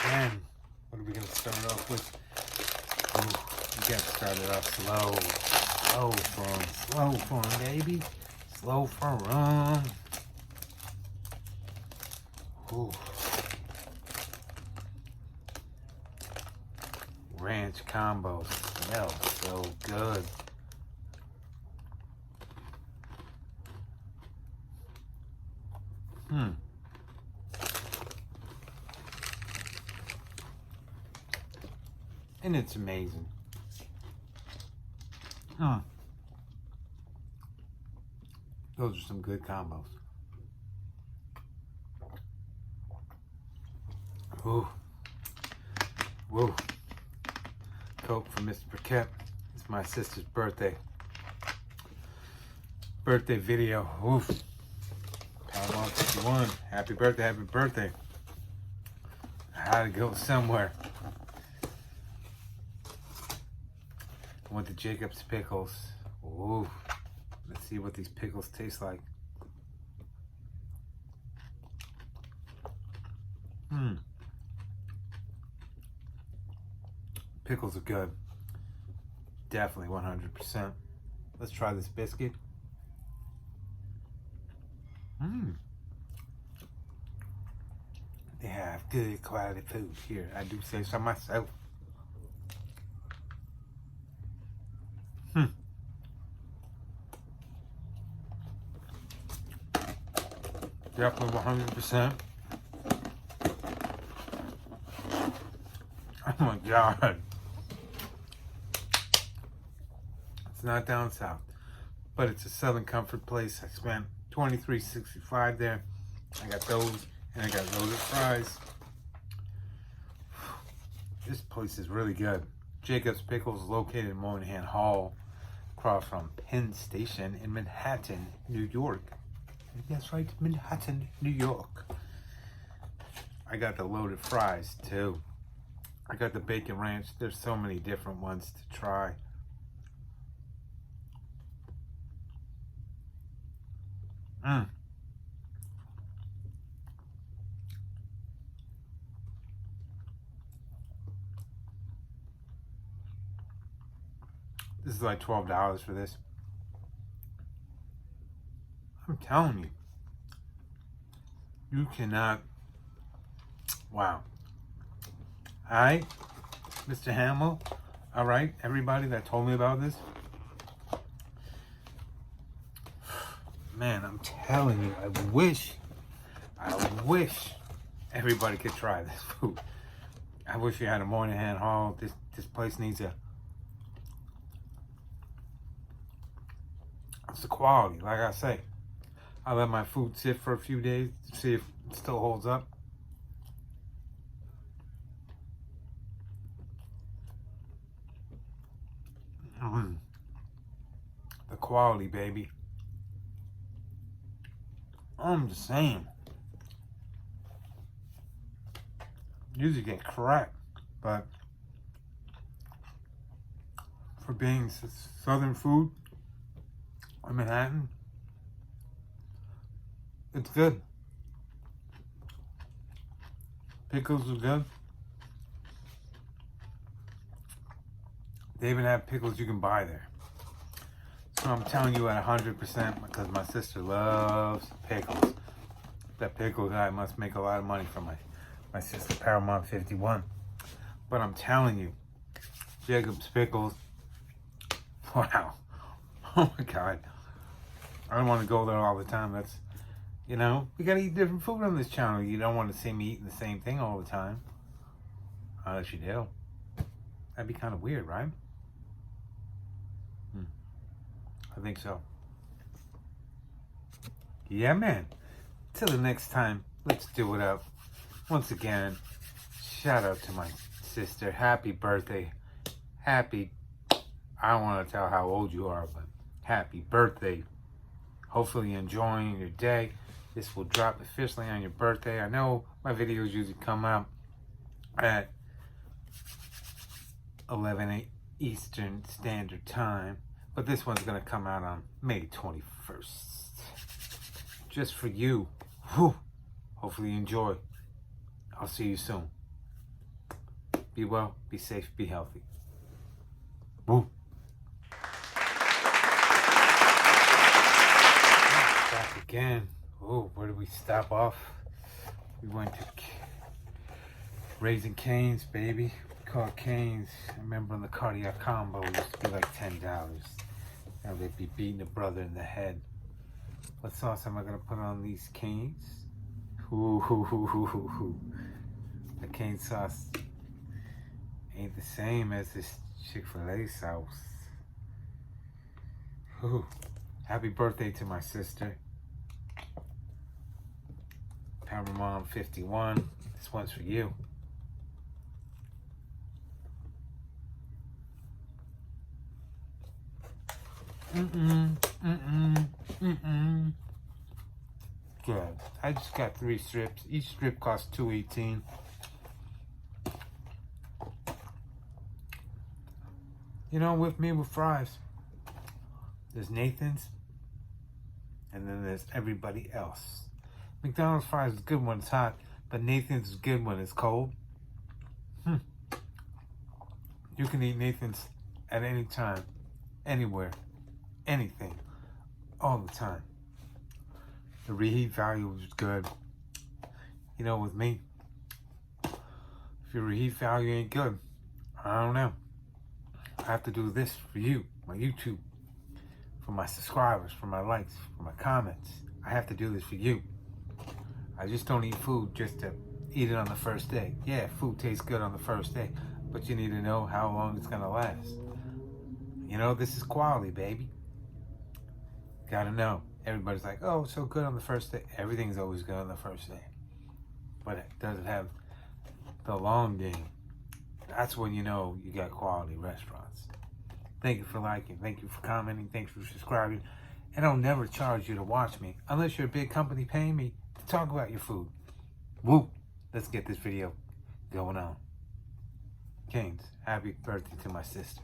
again. What are we gonna start off with? Oh, we gotta start it off slow. Slow for 'em, baby. Slow for 'em. Ooh. Ranch combo smells so good. And it's amazing. Those are some good combos. Ooh. Whoa. Coke for Mr. Paquette. It's my sister's birthday. Birthday video. Oof. Paramount 51. Happy birthday, happy birthday. I had to go somewhere. I went to Jacob's Pickles. Ooh. Let's see what these pickles taste like. Pickles are good. Definitely 100%. Let's try this biscuit. They have good quality food here. I do say so myself. Definitely 100%. Oh my God. It's not down south, but it's a Southern Comfort place. I spent $23.65 there. I got those, and I got loaded fries. This place is really good. Jacob's Pickles is located in Moynihan Hall, across from Penn Station in Manhattan, New York. That's right, Manhattan, New York. I got the loaded fries too. I got the bacon ranch. There's so many different ones to try. This is like $12 for this. I'm telling you, you cannot. Wow. All right, Mr. Hamill. All right, everybody that told me about this. Man, I'm telling you, I wish everybody could try this food. I wish you had a Moynihan Hall. This place needs a. It's the quality, like I say. I let my food sit for a few days to see if it still holds up. The quality, baby. I'm just saying. Usually get cracked, but for being Southern food in Manhattan, it's good. Pickles are good. They even have pickles you can buy there. So I'm telling you at 100% because my sister loves pickles. That pickle guy must make a lot of money from my sister Paramount 51. But I'm telling you, Jacob's Pickles, wow. Oh my God. I don't want to go there all the time. That's, you know, we got to eat different food on this channel. You don't want to see me eating the same thing all the time. Unless you do. That'd be kind of weird, right? I think so. Yeah, man. Till the next time, let's do it up. Once again, shout out to my sister. Happy birthday. Happy, I don't want to tell how old you are, but happy birthday. Hopefully you're enjoying your day. This will drop officially on your birthday. I know my videos usually come out at 11 Eastern Standard Time. But this one's going to come out on May 21st. Just for you. Whew. Hopefully you enjoy. I'll see you soon. Be well, be safe, be healthy. Woo. Back again. Oh, where did we stop off? We went to Raising Cane's, baby. We call it Cane's. I remember on the cardiac combo, it used to be like $10. Now they'd be beating a brother in the head. What sauce am I gonna put on these Cane's? Ooh. The cane sauce ain't the same as this Chick-fil-A sauce. Ooh. Happy birthday to my sister. Power Mom 51. This one's for you. Good. I just got 3 strips. Each strip costs $2.18. You know, with me with fries, there's Nathan's, and then there's everybody else. McDonald's fries is good when it's hot, but Nathan's is good when it's cold. You can eat Nathan's at any time, anywhere, anything, all the time. The reheat value is good. You know, with me, if your reheat value ain't good, I don't know. I have to do this for you, my YouTube, for my subscribers, for my likes, for my comments. I have to do this for you. I just don't eat food just to eat it on the first day. Yeah, food tastes good on the first day, but you need to know how long it's gonna last. You know, this is quality, baby. Gotta know. Everybody's like, oh, it's so good on the first day. Everything's always good on the first day. But it doesn't have the long game. That's when you know you got quality restaurants. Thank you for liking. Thank you for commenting. Thanks for subscribing. And I'll never charge you to watch me unless you're a big company paying me to talk about your food. Woo! Let's get this video going on. Cane's, happy birthday to my sister.